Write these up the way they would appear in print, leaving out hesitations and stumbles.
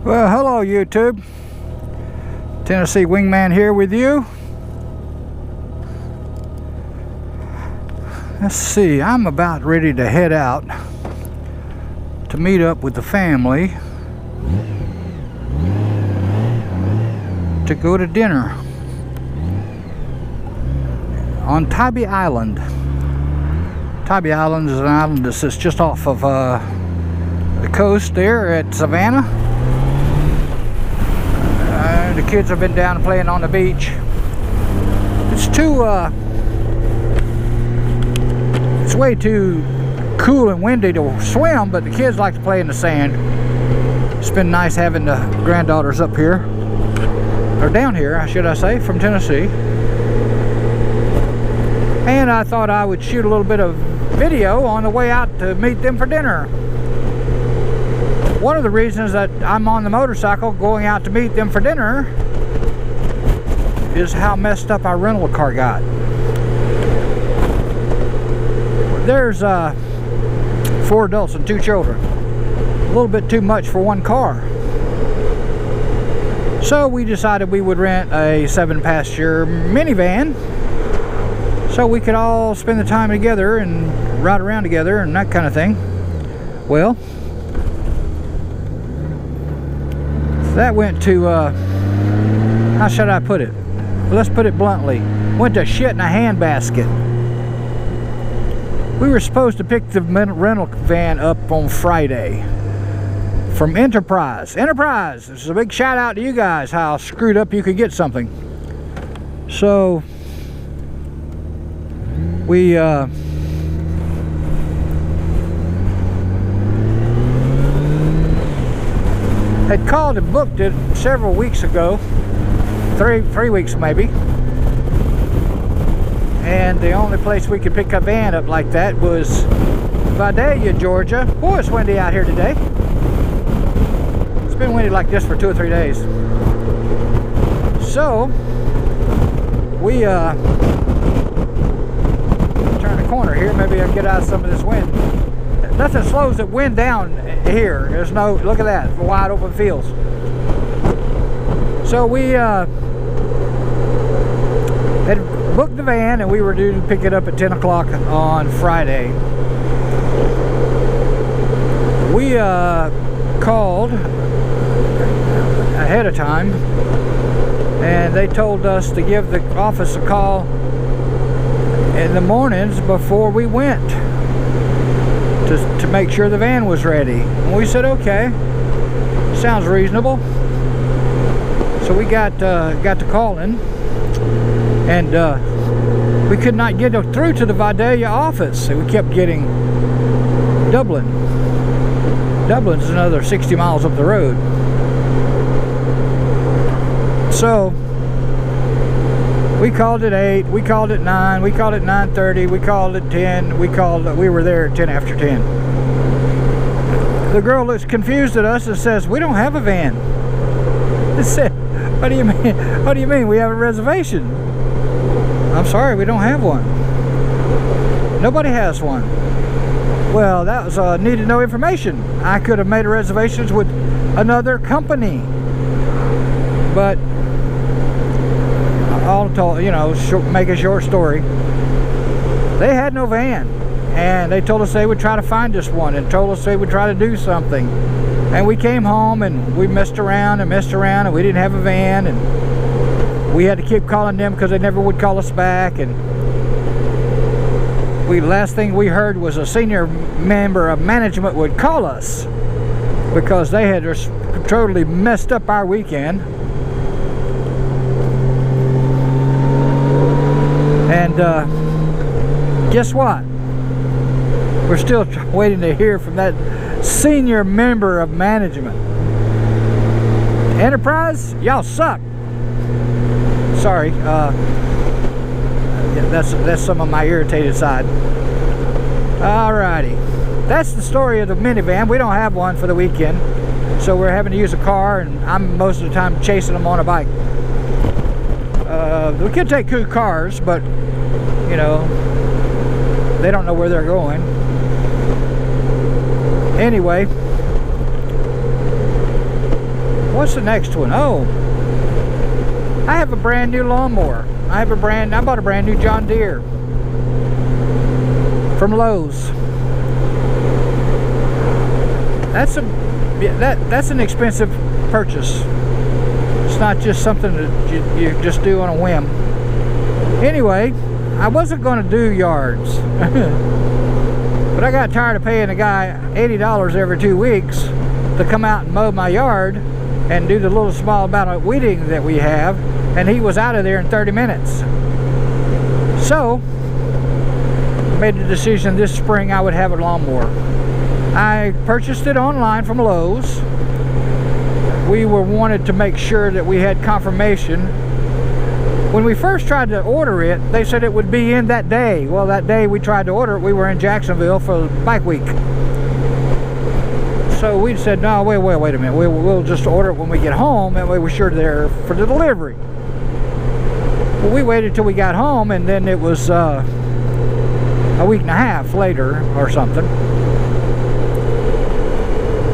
Well, hello YouTube. Tennessee Wingman here with you. Let's see, I'm about ready to head out to meet up with the family to go to dinner on Tybee Island. Tybee Island is an island that sits just off of the coast there at Savannah. The kids have been down playing on the beach. It's way too cool and windy to swim, but the kids like to play in the sand. It's been nice having the granddaughters up here, or down here, should I say, from Tennessee. And I thought I would shoot a little bit of video on the way out to meet them for dinner. One of the reasons that I'm on the motorcycle going out to meet them for dinner is how messed up our rental car got. There's 4 adults and 2 children. A little bit too much for one car. So we decided we would rent a 7-passenger minivan so we could all spend the time together and ride around together and that kind of thing. Well, that went to, how should I put it? Let's put it bluntly. Went to shit in a handbasket. We were supposed to pick the rental van up on Friday from Enterprise. Enterprise! This is a big shout out to you guys, how screwed up you could get something. So, we, had called and booked it several weeks ago, three weeks maybe, and the only place we could pick a van up like that was Vidalia, Georgia. Boy, it's windy out here today. It's been windy like this for 2 or 3 days. So we turn the corner here, maybe I'll get out of some of this wind. Nothing slows the wind down here. There's no, look at that, wide open fields. So we had booked the van and we were due to pick it up at 10 o'clock on Friday. We called ahead of time and they told us to give the office a call in the mornings before we went to make sure the van was ready. And we said, okay, sounds reasonable. So we got to calling, and we could not get through to the Vidalia office. So we kept getting Dublin. Dublin's another 60 miles up the road. So we called at 8, we called at 9, we called at 9:30, we called at 10, we were there at 10 after 10. The girl looks confused at us and says, "We don't have a van." I said, "What do you mean? What do you mean? We have a reservation." "I'm sorry, we don't have one. Nobody has one." Well, that was need to know information. I could have made reservations with another company, but all told, you know, make a short story, they had no van, and they told us they would try to find us one, and told us they would try to do something. And we came home and we messed around and we didn't have a van, and we had to keep calling them because they never would call us back. And last thing we heard was a senior member of management would call us because they had just totally messed up our weekend. And guess what? We're still waiting to hear from that senior member of management. Enterprise, y'all suck. Sorry, that's some of my irritated side. Alrighty, that's the story of the minivan. We don't have one for the weekend, so we're having to use a car, and I'm most of the time chasing them on a bike. We could take 2 cars, but you know, they don't know where they're going. Anyway, what's the next one? Oh, I have a brand new lawnmower. I bought a brand new John Deere from Lowe's. That's an expensive purchase. It's not just something that you just do on a whim. Anyway, I wasn't going to do yards, but I got tired of paying a guy $80 every 2 weeks to come out and mow my yard and do the little small amount of weeding that we have, and he was out of there in 30 minutes. So made the decision this spring I would have a lawnmower. I purchased it online from Lowe's. We wanted to make sure that we had confirmation. When we first tried to order it, they said it would be in that day. Well, that day we tried to order it, we were in Jacksonville for Bike Week. So we said, no, wait a minute. We'll just order it when we get home, and we were sure there for the delivery. Well, we waited till we got home, and then it was a week and a half later or something.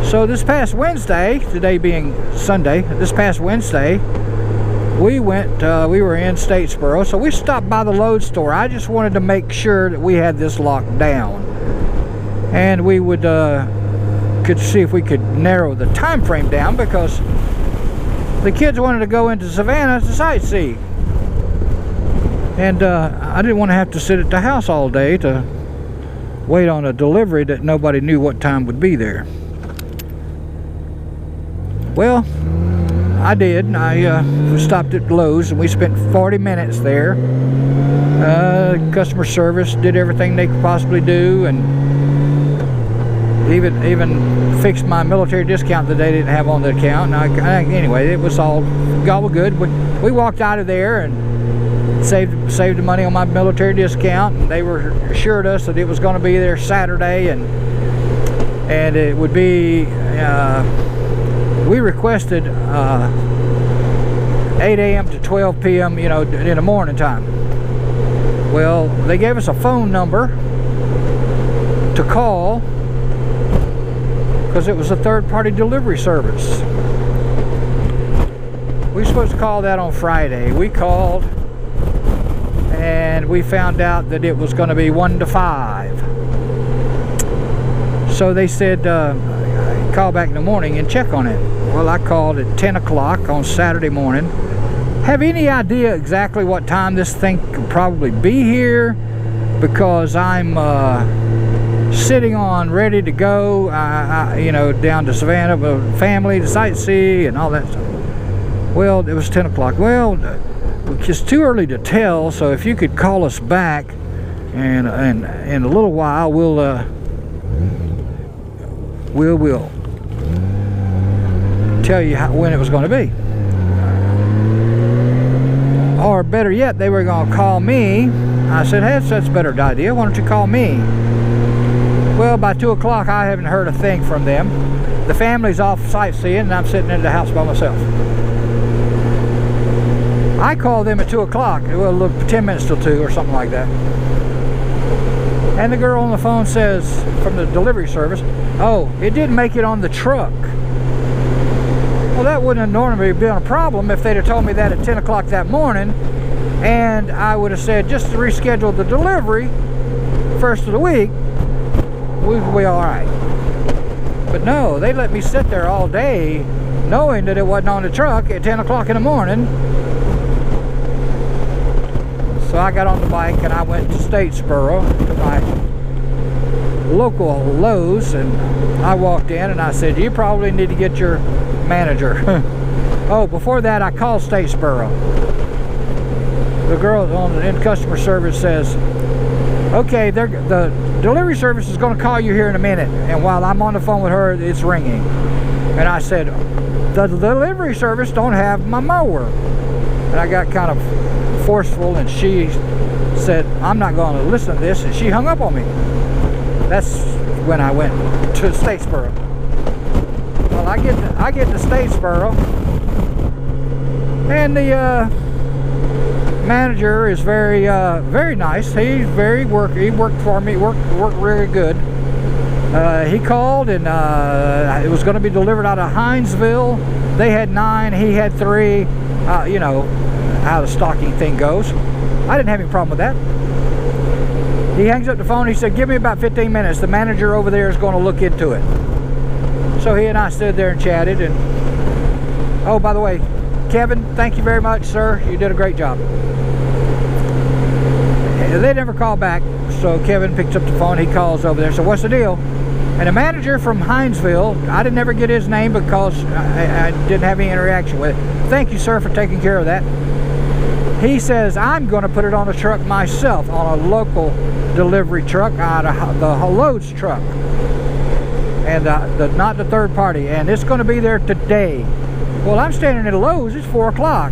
So this past Wednesday, today being Sunday, this past Wednesday, we were in Statesboro, so we stopped by the Lowe's store. I just wanted to make sure that we had this locked down, and we would could see if we could narrow the time frame down, because the kids wanted to go into Savannah to sightsee, and I didn't want to have to sit at the house all day to wait on a delivery that nobody knew what time would be there. Well, I did. I stopped at Lowe's, and we spent 40 minutes there. Customer service did everything they could possibly do, and even fixed my military discount that they didn't have on the account. And anyway, it was all good. We walked out of there and saved the money on my military discount, and they were assured us that it was going to be there Saturday, and it would be. We requested 8 a.m. to 12 p.m. in the morning time. Well, they gave us a phone number to call, because it was a third-party delivery service. We were supposed to call that on Friday. We called, and we found out that it was going to be 1 to 5. So they said, call back in the morning and check on it. Well, I called at 10 o'clock on Saturday morning. Have any idea exactly what time this thing could probably be here, because I'm sitting on ready to go, down to Savannah with family to sightsee and all that stuff. Well, it was 10 o'clock. Well, it's too early to tell, so if you could call us back, and in a little while we'll tell you when it was going to be. Or better yet, they were going to call me. I said, hey, that's a better idea. Why don't you call me? Well, by 2 o'clock, I haven't heard a thing from them. The family's off sightseeing, and I'm sitting in the house by myself. I called them at 2 o'clock. Well, look, 10 minutes till 2 or something like that. And the girl on the phone says, from the delivery service, oh, it didn't make it on the truck. Well, that wouldn't have normally been a problem if they'd have told me that at 10 o'clock that morning, and I would have said, just to reschedule the delivery first of the week, we'd be all right. But no, they let me sit there all day knowing that it wasn't on the truck at 10 o'clock in the morning. So I got on the bike and I went to Statesboro to my local Lowe's, and I walked in and I said, you probably need to get your manager. Oh, before that I called Statesboro. The girl in customer service says, okay, the delivery service is going to call you here in a minute, and while I'm on the phone with her, it's ringing. And I said, the delivery service don't have my mower. And I got kind of forceful, and she said, I'm not going to listen to this, and she hung up on me. That's when I went to Statesboro. Well, I get to Statesboro, and the manager is very nice. He worked for me, worked really good. He called, and it was going to be delivered out of Hinesville. They had 9, he had 3. You know how the stocking thing goes. I didn't have any problem with that. He hangs up the phone. He said, give me about 15 minutes. The manager over there is going to look into it. So he and I stood there and chatted. And oh, by the way, Kevin, thank you very much, sir. You did a great job. They never called back, so Kevin picks up the phone. He calls over there. So what's the deal? And the manager from Hinesville, I didn't ever get his name because I didn't have any interaction with it. Thank you, sir, for taking care of that. He says, I'm going to put it on a truck myself, on a local delivery truck, out of the loads truck, and not the third party, and it's going to be there today. Well, I'm standing at Lowe's. It's 4 o'clock.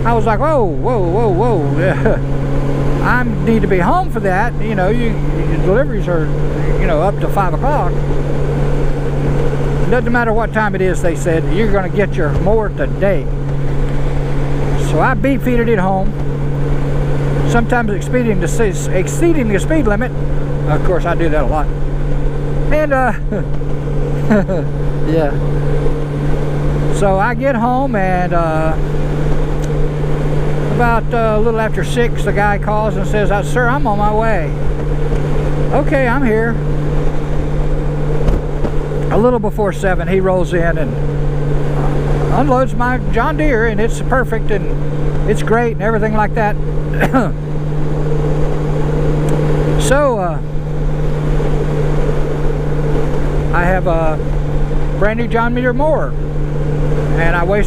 I was like, whoa, whoa, whoa, whoa. I need to be home for that. You know, your deliveries are, you know, up to 5 o'clock. Doesn't matter what time it is, they said, you're going to get your mower today. So I beat feeded it home, sometimes exceeding the speed limit. Of course, I do that a lot. And, yeah. So I get home, and about a little after 6, the guy calls and says, sir, I'm on my way. Okay, I'm here. A little before 7, he rolls in and unloads my John Deere, and it's perfect, and it's great, and everything like that. So, I have a brand new John Deere mower, and I wasted